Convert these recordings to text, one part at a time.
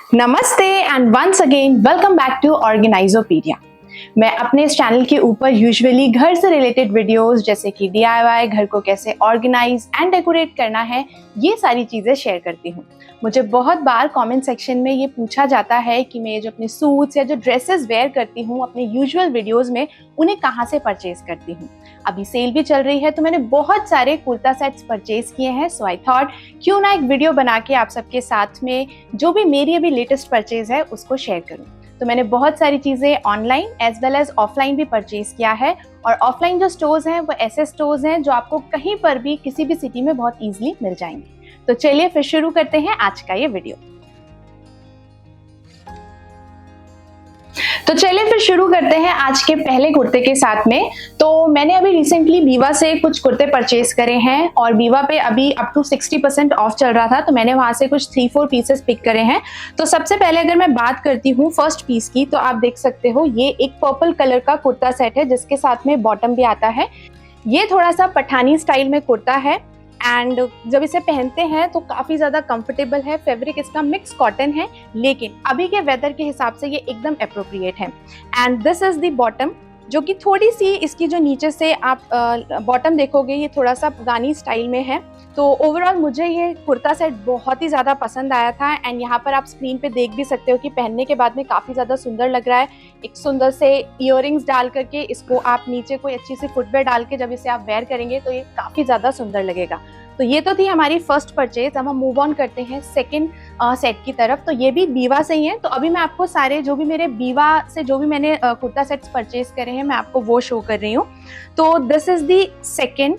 नमस्ते and once again welcome back to Organizopedia. मैं अपने इस चैनल के ऊपर यूजुअली घर से रिलेटेड वीडियोस जैसे कि DIY, घर को कैसे ऑर्गेनाइज एंड डेकोरेट करना है, ये सारी चीज़ें शेयर करती हूँ। मुझे बहुत बार कमेंट सेक्शन में ये पूछा जाता है कि मैं जो अपने सूट्स या जो ड्रेसेस वेयर करती हूँ अपने यूजुअल वीडियोस में, उन्हें कहाँ से परचेज करती हूँ। अभी सेल भी चल रही है तो मैंने बहुत सारे कुर्ता सेट्स परचेज किए हैं। सो आई थॉट क्यों ना एक वीडियो बना के आप सबके साथ में जो भी मेरी अभी लेटेस्ट परचेज है उसको शेयर करूँ। तो मैंने बहुत सारी चीज़ें online as well as offline भी परचेज किया है, और ऑफलाइन जो स्टोर्स हैं वो ऐसे स्टोर्स हैं जो आपको कहीं पर भी किसी भी सिटी में बहुत ईजिली मिल जाएंगे। तो चलिए फिर शुरू करते हैं आज का ये वीडियो। तो चलिए फिर शुरू करते हैं आज के पहले कुर्ते के साथ में। तो मैंने अभी रिसेंटली बीवा से कुछ कुर्ते परचेज करे हैं, और बीवा पे अभी अप टू 60% ऑफ चल रहा था, तो मैंने वहां से कुछ 3-4 पीसेस पिक करे हैं। तो सबसे पहले अगर मैं बात करती हूँ फर्स्ट पीस की, तो आप देख सकते हो ये एक पर्पल कलर का कुर्ता सेट है जिसके साथ में बॉटम भी आता है। ये थोड़ा सा पठानी स्टाइल में कुर्ता है एंड जब इसे पहनते हैं तो काफ़ी ज़्यादा कंफर्टेबल है। फैब्रिक इसका मिक्स कॉटन है, लेकिन अभी के वेदर के हिसाब से ये एकदम अप्रोप्रिएट है। And this is the bottom, जो कि थोड़ी सी इसकी जो नीचे से आप बॉटम देखोगे ये थोड़ा सा अफगानी स्टाइल में है। तो ओवरऑल मुझे ये कुर्ता सेट बहुत ही ज़्यादा पसंद आया था। एंड यहाँ पर आप स्क्रीन पे देख भी सकते हो कि पहनने के बाद में काफ़ी ज़्यादा सुंदर लग रहा है। एक सुंदर से ईयरिंग्स डाल करके इसको आप नीचे कोई अच्छी सी फुटवेयर डाल के जब इसे आप वेयर करेंगे तो ये काफ़ी ज़्यादा सुंदर लगेगा। तो ये तो थी हमारी फर्स्ट परचेज। अब हम मूव ऑन करते हैं सेकंड सेट की तरफ। तो ये भी बीवा से ही है। तो अभी मैं आपको सारे जो भी मेरे बीवा से जो भी मैंने कुर्ता सेट्स परचेज करे हैं मैं आपको वो शो कर रही हूँ। तो दिस इज दी सेकंड।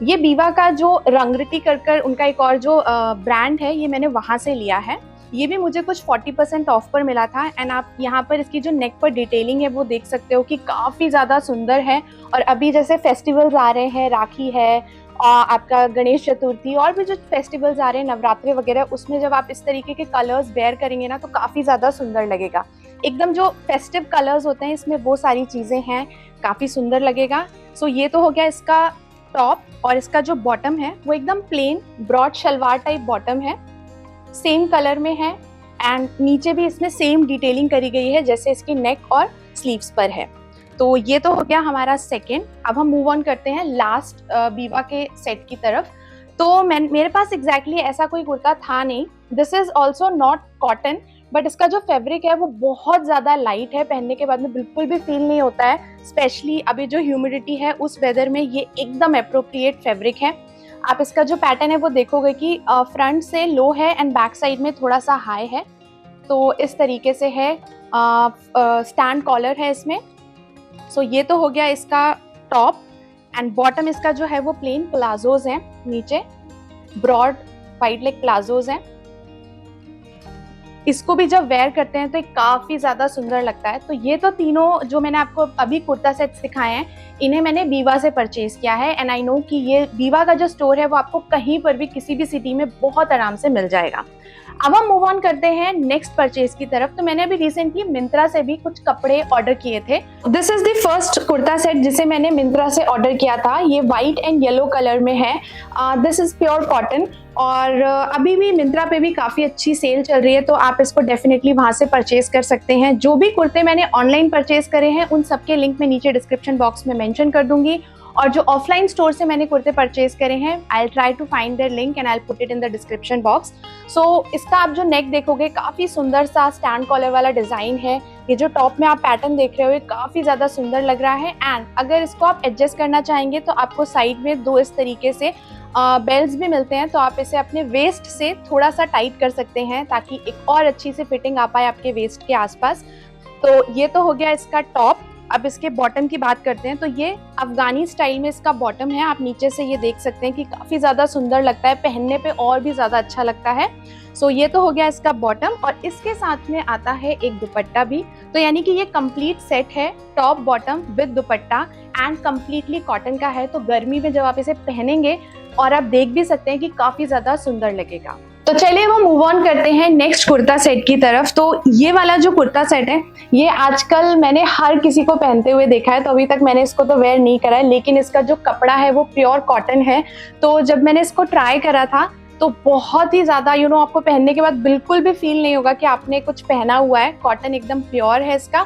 ये बीवा का जो रंगरटी कर उनका एक और जो ब्रांड है, ये मैंने वहाँ से लिया है। ये भी मुझे कुछ 40% ऑफ पर मिला था। एंड आप यहाँ पर इसकी जो नेक पर डिटेलिंग है वो देख सकते हो कि काफ़ी ज़्यादा सुंदर है। और अभी जैसे फेस्टिवल्स आ रहे हैं, राखी है, आपका गणेश चतुर्थी, और भी जो फेस्टिवल्स आ रहे हैं, नवरात्रि वगैरह, उसमें जब आप इस तरीके के कलर्स वेयर करेंगे ना तो काफ़ी ज़्यादा सुंदर लगेगा। एकदम जो फेस्टिव कलर्स होते हैं इसमें वो सारी चीज़ें हैं, काफ़ी सुंदर लगेगा। सो ये तो हो गया इसका टॉप, और इसका जो बॉटम है वो एकदम plain broad salwar type bottom है, सेम कलर में है। एंड नीचे भी इसमें सेम डिटेलिंग करी गई है जैसे इसकी नेक और स्लीव्स पर है। तो ये तो हो गया हमारा सेकंड। अब हम मूव ऑन करते हैं लास्ट बीवा के सेट की तरफ। तो मेरे पास एग्जैक्टली ऐसा कोई कुर्ता था नहीं। This is also not cotton, but इसका जो फैब्रिक है वो बहुत ज़्यादा लाइट है, पहनने के बाद में बिल्कुल भी फील नहीं होता है। स्पेशली अभी जो ह्यूमिडिटी है उस वेदर में ये एकदम अप्रोप्रिएट फैब्रिक है। आप इसका जो पैटर्न है वो देखोगे कि फ्रंट से लो है एंड बैक साइड में थोड़ा सा हाई है। तो इस तरीके से है। स्टैंड कॉलर है इसमें। सो ये तो हो गया इसका टॉप। एंड बॉटम इसका जो है वो प्लेन प्लाजोज हैं, नीचे ब्रॉड वाइड लेग प्लाजोज हैं। इसको भी जब वेयर करते हैं तो ये काफ़ी ज़्यादा सुंदर लगता है। तो ये तो तीनों जो मैंने आपको अभी कुर्ता सेट्स दिखाए हैं, इन्हें मैंने बीवा से परचेज किया है। एंड आई नो कि ये बीवा का जो स्टोर है वो आपको कहीं पर भी किसी भी सिटी में बहुत आराम से मिल जाएगा। अब हम मूव ऑन करते हैं नेक्स्ट परचेज की तरफ। तो मैंने अभी रिसेंटली मिंत्रा से भी कुछ कपड़े ऑर्डर किए थे। This is the first kurta set जिसे मैंने मिंत्रा से ऑर्डर किया था। ये व्हाइट एंड येलो कलर में है। दिस इज प्योर कॉटन, और अभी भी मिंत्रा पे भी काफ़ी अच्छी सेल चल रही है, तो आप इसको डेफिनेटली वहाँ से परचेज कर सकते हैं। जो भी कुर्ते मैंने ऑनलाइन परचेज करे हैं उन सबके लिंक मैं नीचे डिस्क्रिप्शन बॉक्स में मेंशन कर दूंगी, और जो ऑफलाइन स्टोर से मैंने कुर्ते परचेज करे हैं I try to find their link and I put it in the description box. So इसका आप जो नेक देखोगे काफ़ी सुंदर सा स्टैंड कॉलर वाला डिज़ाइन है। ये जो टॉप में आप पैटर्न देख रहे हो ये काफ़ी ज़्यादा सुंदर लग रहा है। एंड अगर इसको आप एडजस्ट करना चाहेंगे तो आपको साइड में दो इस तरीके से बेल्ट्स भी मिलते हैं, तो आप इसे अपने वेस्ट से थोड़ा सा टाइट कर सकते हैं ताकि एक और अच्छी सी फिटिंग आ पाए आपके वेस्ट के आसपास। तो ये तो हो गया इसका टॉप। अब इसके बॉटम की बात करते हैं। तो ये अफगानी स्टाइल में इसका बॉटम है। आप नीचे से ये देख सकते हैं कि काफ़ी ज़्यादा सुंदर लगता है, पहनने पे और भी ज़्यादा अच्छा लगता है। सो ये तो हो गया इसका बॉटम, और इसके साथ में आता है एक दुपट्टा भी। तो यानी कि ये कंप्लीट सेट है, top bottom with dupatta, and completely cotton का है। तो गर्मी में जब आप इसे पहनेंगे और आप देख भी सकते हैं कि काफ़ी ज़्यादा सुंदर लगेगा। तो चलिए वो मूव ऑन करते हैं नेक्स्ट कुर्ता सेट की तरफ। तो ये वाला जो कुर्ता सेट है ये आजकल मैंने हर किसी को पहनते हुए देखा है। तो अभी तक मैंने इसको तो वेयर नहीं करा है, लेकिन इसका जो कपड़ा है वो प्योर कॉटन है। तो जब मैंने इसको ट्राई करा था तो बहुत ही ज़्यादा आपको पहनने के बाद बिल्कुल भी फील नहीं होगा कि आपने कुछ पहना हुआ है। कॉटन एकदम प्योर है इसका।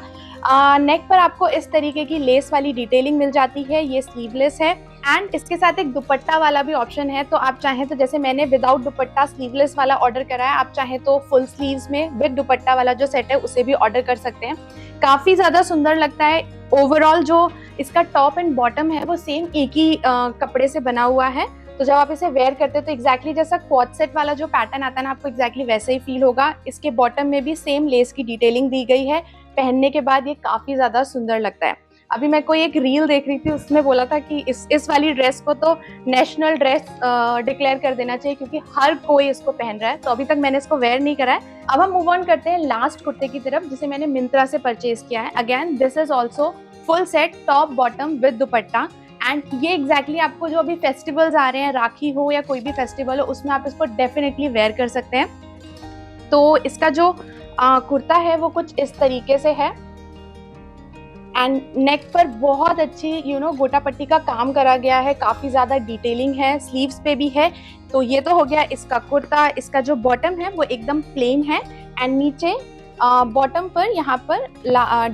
नेक पर आपको इस तरीके की लेस वाली डिटेलिंग मिल जाती है। ये स्लीवलेस है एंड इसके साथ एक दुपट्टा वाला भी ऑप्शन है। तो आप चाहें तो, जैसे मैंने विदाउट दुपट्टा स्लीवलेस वाला ऑर्डर करा है, आप चाहें तो फुल स्लीव्स में विद दुपट्टा वाला जो सेट है उसे भी ऑर्डर कर सकते हैं। काफ़ी ज़्यादा सुंदर लगता है। ओवरऑल जो इसका टॉप एंड बॉटम है वो सेम एक ही कपड़े से बना हुआ है। तो जब आप इसे वेयर करते हो तो एग्जैक्टली जैसा क्वाड सेट वाला जो पैटर्न आता है ना, आपको एग्जैक्टली वैसे ही फील होगा। इसके बॉटम में भी सेम लेस की डिटेलिंग दी गई है। पहनने के बाद ये काफ़ी ज़्यादा सुंदर लगता है। अभी मैं कोई एक रील देख रही थी, उसमें बोला था कि इस वाली ड्रेस को तो नेशनल ड्रेस डिक्लेयर कर देना चाहिए, क्योंकि हर कोई इसको पहन रहा है। तो अभी तक मैंने इसको वेयर नहीं करा है। अब हम मूव ऑन करते हैं लास्ट कुर्ते की तरफ, जिसे मैंने मिंत्रा से परचेज किया है। Again this is also full set, top bottom with dupatta. And ये एग्जैक्टली आपको जो अभी फेस्टिवल्स आ रहे हैं, राखी हो या कोई भी फेस्टिवल हो, उसमें आप इसको डेफिनेटली वेयर कर सकते हैं। तो इसका जो कुर्ता है वो कुछ इस तरीके से है एंड नेक पर बहुत अच्छी गोटा पट्टी का काम करा गया है। काफ़ी ज़्यादा डिटेलिंग है, स्लीव्स पे भी है। तो ये तो हो गया इसका कुर्ता। इसका जो बॉटम है वो एकदम प्लेन है एंड नीचे बॉटम पर यहाँ पर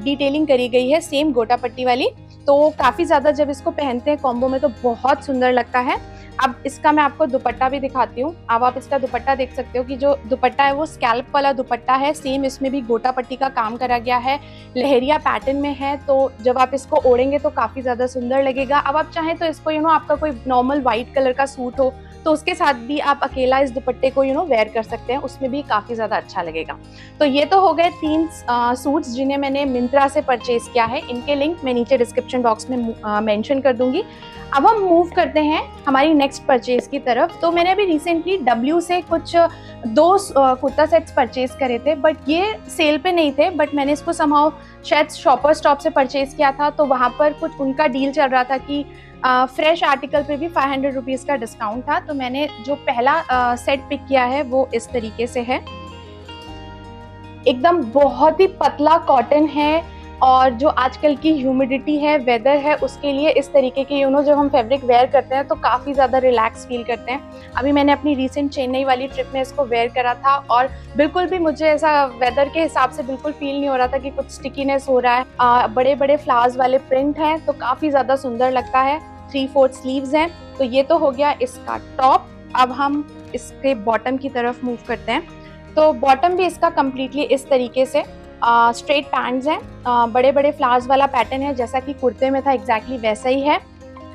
डिटेलिंग करी गई है सेम गोटा पट्टी वाली। तो काफ़ी ज़्यादा जब इसको पहनते हैं कॉम्बो में तो बहुत सुंदर लगता है। अब इसका मैं आपको दुपट्टा भी दिखाती हूँ। अब आप इसका दुपट्टा देख सकते हो कि जो दुपट्टा है वो स्कैल्प वाला दुपट्टा है। सेम इसमें भी गोटा पट्टी का काम करा गया है, लहरिया पैटर्न में है। तो जब आप इसको ओढ़ेंगे तो काफ़ी ज़्यादा सुंदर लगेगा। अब आप चाहें तो इसको आपका कोई नॉर्मल वाइट कलर का सूट हो तो उसके साथ भी आप अकेला इस दुपट्टे को वेयर कर सकते हैं, उसमें भी काफ़ी ज़्यादा अच्छा लगेगा। तो ये तो हो गए 3 सूट्स जिन्हें मैंने मिंत्रा से परचेज किया है। इनके लिंक मैं नीचे डिस्क्रिप्शन बॉक्स में मेंशन कर दूंगी। अब हम मूव करते हैं हमारी नेक्स्ट परचेज की तरफ। तो मैंने अभी रिसेंटली W से कुछ 2 कुर्ता सेट्स परचेज करे थे, बट ये सेल पे नहीं थे। बट मैंने इसको समहाउ शायद शॉपर स्टॉप से परचेज किया था, तो वहाँ पर कुछ उनका डील चल रहा था कि फ्रेश आर्टिकल पे भी 500 रुपीज़ का डिस्काउंट था। तो मैंने जो पहला सेट पिक किया है वो इस तरीके से है। एकदम बहुत ही पतला कॉटन है और जो आजकल की ह्यूमिडिटी है, वेदर है, उसके लिए इस तरीके के जब हम फैब्रिक वेयर करते हैं तो काफ़ी ज़्यादा रिलैक्स फील करते हैं। अभी मैंने अपनी रीसेंट चेन्नई वाली ट्रिप में इसको वेयर करा था और बिल्कुल भी मुझे ऐसा वेदर के हिसाब से बिल्कुल फील नहीं हो रहा था कि कुछ स्टिकीनेस हो रहा है। बड़े बड़े फ्लावर्स वाले प्रिंट हैं तो काफ़ी ज़्यादा सुंदर लगता है। 3/4 स्लीव्स हैं। तो ये तो हो गया इसका टॉप। अब हम इसके बॉटम की तरफ मूव करते हैं। तो बॉटम भी इसका कम्प्लीटली इस तरीके से स्ट्रेट पैंट्स हैं। बड़े बड़े फ्लावर्स वाला पैटर्न है, जैसा कि कुर्ते में था एग्जैक्टली वैसा ही है।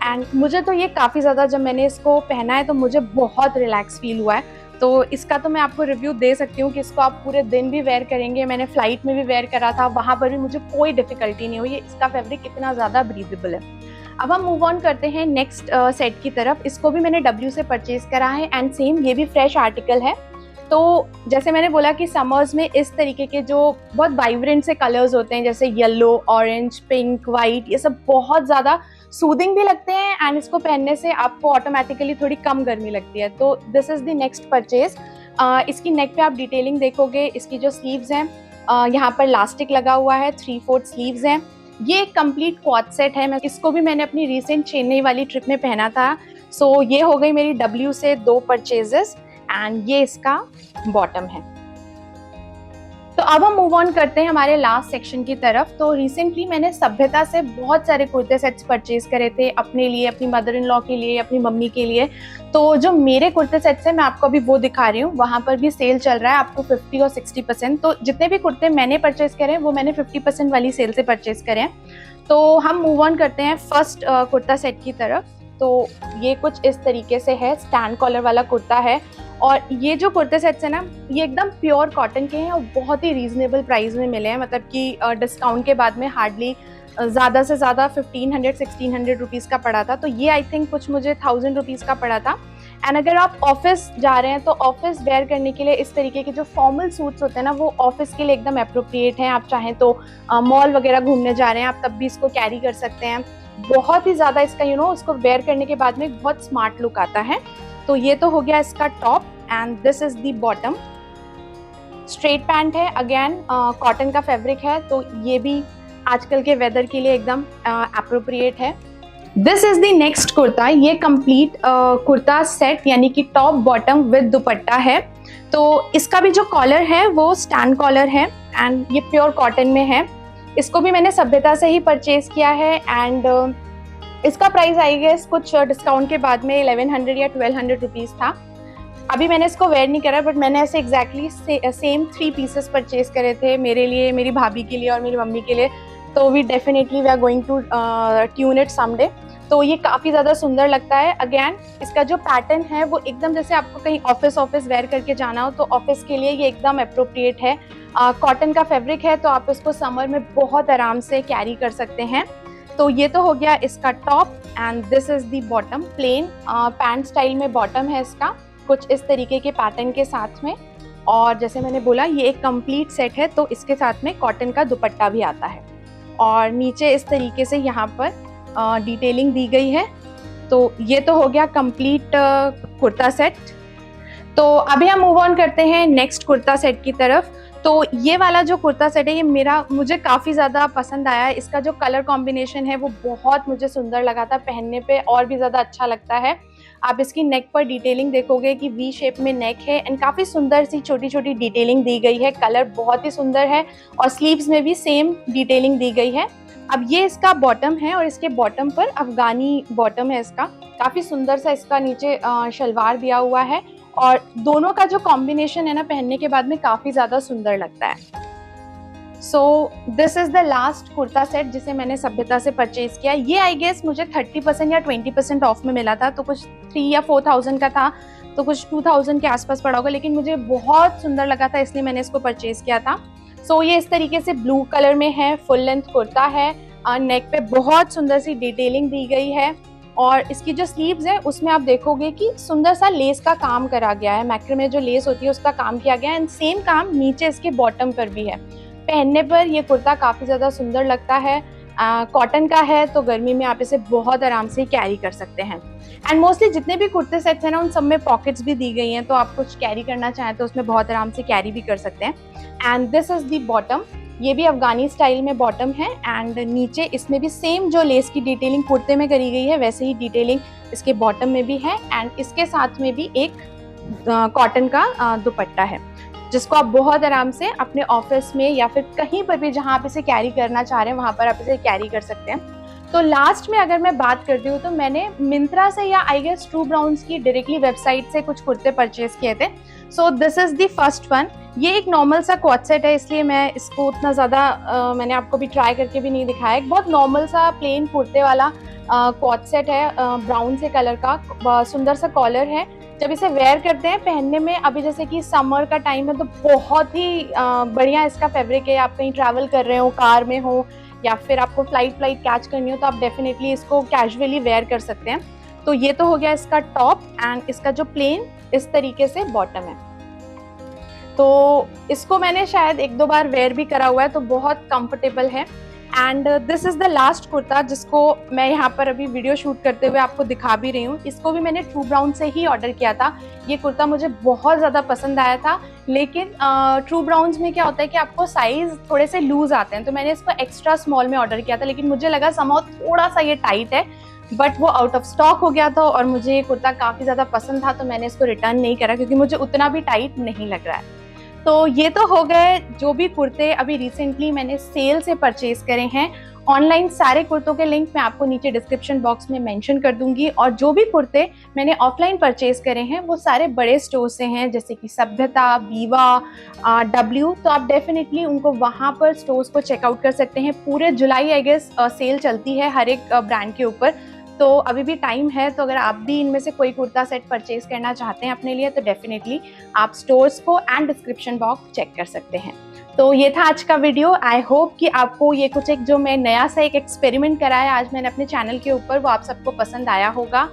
एंड मुझे तो ये काफ़ी ज़्यादा, जब मैंने इसको पहना है तो मुझे बहुत रिलैक्स फील हुआ है। तो इसका तो मैं आपको रिव्यू दे सकती हूँ कि इसको आप पूरे दिन भी वेयर करेंगे। मैंने फ्लाइट में भी वेयर करा था, वहाँ पर भी मुझे कोई डिफ़िकल्टी नहीं हुई। इसका फैब्रिक इतना ज़्यादा ब्रीदेबल है। अब हम मूव ऑन करते हैं नेक्स्ट सेट की तरफ। इसको भी मैंने W से परचेज करा है एंड सेम ये भी फ्रेश आर्टिकल है। तो जैसे मैंने बोला कि समर्स में इस तरीके के जो बहुत वाइब्रेंट से कलर्स होते हैं, जैसे येलो, ऑरेंज, पिंक, वाइट, ये सब बहुत ज़्यादा सूदिंग भी लगते हैं एंड इसको पहनने से आपको ऑटोमेटिकली थोड़ी कम गर्मी लगती है। तो this is the next purchase. इसकी नेक पे आप डिटेलिंग देखोगे। इसकी जो स्लीव्स हैं यहाँ पर इलास्टिक लगा हुआ है, 3/4 स्लीव्स हैं। ये एक कंप्लीट क्वाड सेट है। इसको भी मैंने अपनी रिसेंट चेन्नई वाली ट्रिप में पहना था। सो ये हो गई मेरी W से 2 परचेजेस एंड ये इसका बॉटम है। तो अब हम मूव ऑन करते हैं हमारे लास्ट सेक्शन की तरफ। तो रिसेंटली मैंने सभ्यता से बहुत सारे कुर्ते सेट्स परचेज करे थे अपने लिए, अपनी मदर इन लॉ के लिए, अपनी मम्मी के लिए। तो जो मेरे कुर्ते सेट्स हैं मैं आपको अभी वो दिखा रही हूँ। वहाँ पर भी सेल चल रहा है आपको 50 और 60%। तो जितने भी कुर्ते मैंने परचेज करे हैं वो मैंने 50% वाली सेल से परचेज करे हैं। तो हम मूव ऑन करते हैं फर्स्ट कुर्ता सेट की तरफ। तो ये कुछ इस तरीके से है, स्टैंड कॉलर वाला कुर्ता है। और ये जो कुर्ते सेट्स हैं ना, ये एकदम प्योर कॉटन के हैं और बहुत ही रीजनेबल प्राइस में मिले हैं। मतलब कि डिस्काउंट के बाद में हार्डली ज़्यादा से ज़्यादा 1500-1600 रुपीज़ का पड़ा था। तो ये आई थिंक कुछ मुझे 1000 रुपीज़ का पड़ा था। एंड अगर आप ऑफिस जा रहे हैं तो ऑफिस वेयर करने के लिए इस तरीके के जो फॉर्मल सूट्स होते हैं ना, वो ऑफिस के लिए एकदम अप्रोप्रिएट हैं। आप चाहें तो मॉल वगैरह घूमने जा रहे हैं, आप तब भी इसको कैरी कर सकते हैं। बहुत ही ज़्यादा इसका उसको वेयर करने के बाद में बहुत स्मार्ट लुक आता है। तो ये तो हो गया इसका top and this is the bottom. Straight pant है, अगेन कॉटन का फैब्रिक है। तो ये भी आजकल के वेदर के लिए एकदम अप्रोप्रिएट है। This is the next kurta. ये कंप्लीट कुर्ता सेट यानी कि टॉप बॉटम विद दुपट्टा है। तो इसका भी जो कॉलर है वो स्टैंड कॉलर है एंड ये प्योर कॉटन में है। इसको भी मैंने सभ्यता से ही परचेज किया है एंड इसका प्राइस आई गेस कुछ डिस्काउंट के बाद में 1100 या 1200 रुपीज़ था। अभी मैंने इसको वेयर नहीं करा, बट मैंने ऐसे एग्जैक्टली सेम 3 पीसेस परचेज करे थे मेरे लिए, मेरी भाभी के लिए और मेरी मम्मी के लिए। तो we definitely we are going to tune it someday. तो ये काफ़ी ज़्यादा सुंदर लगता है। अगेन इसका जो पैटर्न है वो एकदम जैसे आपको कहीं ऑफिस वेयर करके जाना हो तो ऑफिस के लिए ये एकदम अप्रोप्रिएट है। कॉटन का फैब्रिक है तो आप इसको समर में बहुत आराम से कैरी कर सकते हैं। तो ये तो हो गया इसका top and this is the bottom. Plain pant style में बॉटम है इसका, कुछ इस तरीके के पैटर्न के साथ में। और जैसे मैंने बोला ये एक कंप्लीट सेट है तो इसके साथ में कॉटन का दुपट्टा भी आता है और नीचे इस तरीके से यहाँ पर डिटेलिंग दी गई है। तो ये तो हो गया कंप्लीट कुर्ता सेट। तो अभी हम मूव ऑन करते हैं नेक्स्ट कुर्ता सेट की तरफ। तो ये वाला जो कुर्ता सेट है ये मुझे काफ़ी ज़्यादा पसंद आया है। इसका जो कलर कॉम्बिनेशन है वो बहुत मुझे सुंदर लगा था, पहनने पे और भी ज़्यादा अच्छा लगता है। आप इसकी नेक पर डिटेलिंग देखोगे कि वी शेप में नेक है एंड काफ़ी सुंदर सी छोटी छोटी डिटेलिंग दी गई है। कलर बहुत ही सुंदर है और स्लीव्स में भी सेम डिटेलिंग दी गई है। अब ये इसका बॉटम है और इसके बॉटम पर अफगानी बॉटम है इसका। काफ़ी सुंदर सा इसका नीचे शलवार दिया हुआ है और दोनों का जो कॉम्बिनेशन है ना पहनने के बाद में काफ़ी ज़्यादा सुंदर लगता है। So this is the last kurta set जिसे मैंने सभ्यता से परचेज किया। ये आई गेस मुझे 30% या 20% ऑफ में मिला था, तो कुछ 3 या 4,000 का था, तो कुछ 2,000 के आसपास पड़ा होगा, लेकिन मुझे बहुत सुंदर लगा था इसलिए मैंने इसको परचेज किया था। सो ये इस तरीके से ब्लू कलर में है, फुल लेंथ कुर्ता है। नेक पे बहुत सुंदर सी डिटेलिंग दी गई है और इसकी जो स्लीव्स है उसमें आप देखोगे कि सुंदर सा लेस का काम करा गया है। मैक्रे में जो लेस होती है उसका काम किया गया है एंड सेम काम नीचे इसके बॉटम पर भी है। पहनने पर ये कुर्ता काफ़ी ज़्यादा सुंदर लगता है। कॉटन का है तो गर्मी में आप इसे बहुत आराम से कैरी कर सकते हैं। एंड मोस्टली जितने भी कुर्ते सेट्स हैं ना उन सब में पॉकेट्स भी दी गई हैं, तो आप कुछ कैरी करना चाहें तो उसमें बहुत आराम से कैरी भी कर सकते हैं। And this is the bottom. ये भी अफगानी स्टाइल में बॉटम है एंड नीचे इसमें भी सेम जो लेस की डिटेलिंग कुर्ते में करी गई है वैसे ही डिटेलिंग इसके बॉटम में भी है एंड इसके साथ में भी एक कॉटन का दुपट्टा है जिसको आप बहुत आराम से अपने ऑफिस में या फिर कहीं पर भी जहाँ आप इसे कैरी करना चाह रहे हैं वहाँ पर आप इसे कैरी कर सकते हैं। तो लास्ट में अगर मैं बात करती हूँ तो मैंने मिंत्रा से या आई गेस ट्रू ब्राउन्स की डायरेक्टली वेबसाइट से कुछ कुर्ते परचेज किए थे। So this is the first one. ये एक नॉर्मल सा क्वाड सेट है इसलिए मैं इसको उतना ज़्यादा मैंने आपको भी ट्राई करके भी नहीं दिखाया। एक बहुत नॉर्मल सा प्लेन कुर्ते वाला क्वाड सेट है, ब्राउन से कलर का, सुंदर सा कॉलर है। जब इसे वेयर करते हैं पहनने में, अभी जैसे कि समर का टाइम है तो बहुत ही बढ़िया इसका फैब्रिक है। आप कहीं ट्रैवल कर रहे हो, कार में हो या फिर आपको फ्लाइट कैच करनी हो तो आप डेफिनेटली इसको कैजुअली वेयर कर सकते हैं। तो ये तो हो गया इसका टॉप एंड इसका जो प्लेन इस तरीके से बॉटम है। तो इसको मैंने शायद 1-2 बार वेयर भी करा हुआ है तो बहुत कंफर्टेबल है। And this is the last kurta जिसको मैं यहाँ पर अभी वीडियो शूट करते हुए आपको दिखा भी रही हूँ। इसको भी मैंने ट्रू ब्राउन से ही ऑर्डर किया था। ये कुर्ता मुझे बहुत ज़्यादा पसंद आया था, लेकिन ट्रू ब्राउन्स में क्या होता है कि आपको साइज़ थोड़े से लूज आते हैं, तो मैंने इसको एक्स्ट्रा स्मॉल में ऑर्डर किया था, लेकिन मुझे लगा समहाउ थोड़ा सा ये टाइट है, बट वो आउट ऑफ स्टॉक हो गया था और मुझे ये कुर्ता काफ़ी ज़्यादा पसंद था तो मैंने इसको रिटर्न नहीं करा क्योंकि मुझे उतना भी टाइट नहीं लग रहा है। तो ये तो हो गए जो भी कुर्ते अभी रिसेंटली मैंने सेल से परचेज करे हैं। ऑनलाइन सारे कुर्तों के लिंक मैं आपको नीचे डिस्क्रिप्शन बॉक्स में मेंशन कर दूंगी और जो भी कुर्ते मैंने ऑफलाइन परचेज करे हैं वो सारे बड़े स्टोर से हैं जैसे कि सभ्यता, बीवा, डब्ल्यू। तो आप डेफिनेटली उनको वहाँ पर स्टोर्स को चेकआउट कर सकते हैं। पूरे जुलाई आई गेस सेल चलती है हर एक ब्रांड के ऊपर, तो अभी भी टाइम है। तो अगर आप भी इनमें से कोई कुर्ता सेट परचेज करना चाहते हैं अपने लिए तो डेफिनेटली आप स्टोर्स को एंड डिस्क्रिप्शन बॉक्स चेक कर सकते हैं। तो ये था आज का वीडियो। आई होप कि आपको ये कुछ एक जो मैं नया सा एक एक्सपेरिमेंट कराया आज मैंने अपने चैनल के ऊपर वो आप सबको पसंद आया होगा।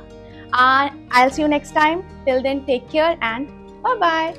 I will see you next time. Till then take care and bye bye.